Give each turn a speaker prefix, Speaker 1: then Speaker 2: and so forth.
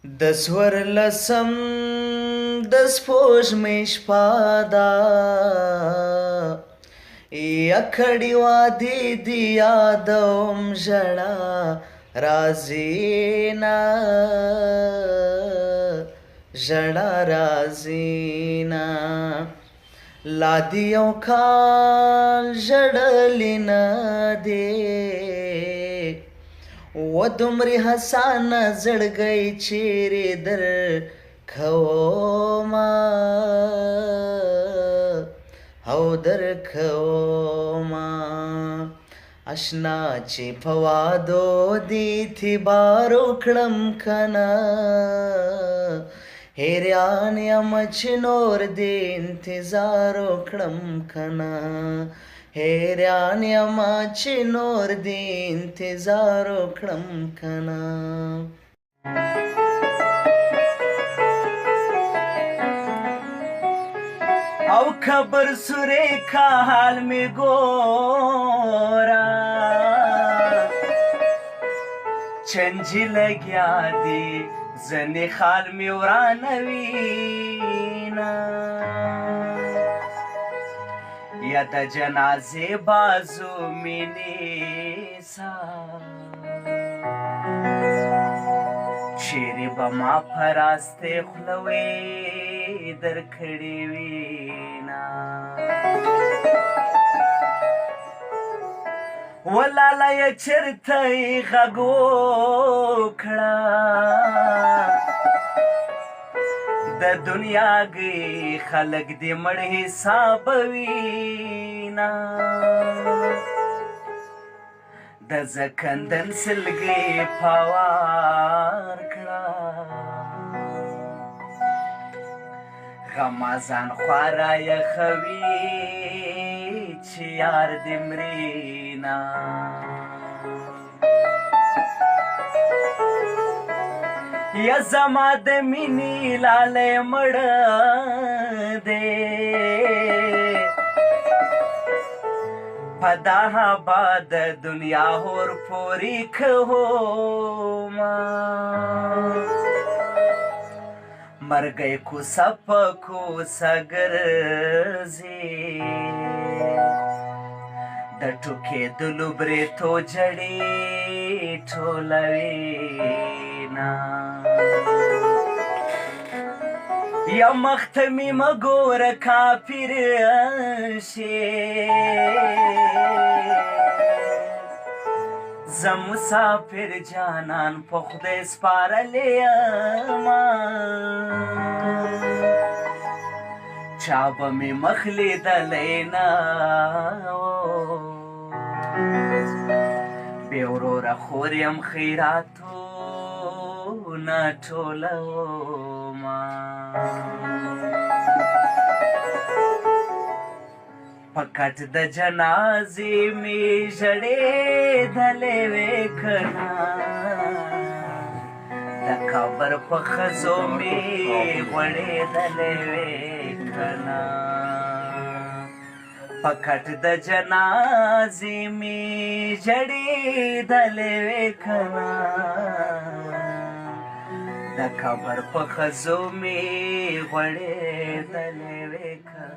Speaker 1: د سورلسم د سپوږمۍ شپه ده، یکړې وادي دي یادوم ژړا راځي نه، ژړا راځي نه. لا دې یو کال ژړلی نه دی، و دومره حسانه زړګی چیرې در کومه او در کومه. اشنا چې په وادو دې اعتبار وکړم کنه، حیران یم چې نور دې انتظار وکړم کنه، حیران یم چې نور دې انتظار وکړم کنه. او خبر سورې کا حال می ګورا، چنجي لګیا دي ځنې خال می ورانوينا، یا د جنازې بازو می نیسا، چیرې به ما په راستې خولوې درکړې وینا. ولاله یې چېرته یې غږ وکړه، د دنیا ګې خلک دې مړ حسابوينا، د زکندن سلګې پاوار کړه، غمازان خواره یخوي چې یار دې مرينا. یا زما د مینې لالی مړه دی، په دا آباد دنیا هور پورې کومه، مرګی کوڅه په کوڅه ګرځي، د ټوکېدلو برېتو جړې ټولوينا. یا مخته مې مه ګوره کافر شې، زه مسافر جانان په خدای سپارلی یمه، چا به مې مخ لیدلی نه بې وروره خور یم خیراتونه ټولومه. په کټ د جنازې مې ژړېدلې وې کنه، د قبر په ښځو مې غوړېدلې وې کنه، په کټ د جنازې مې ژړېدلې وې کنه، د قبر په ښځو مې غوړېدلې وې کنه.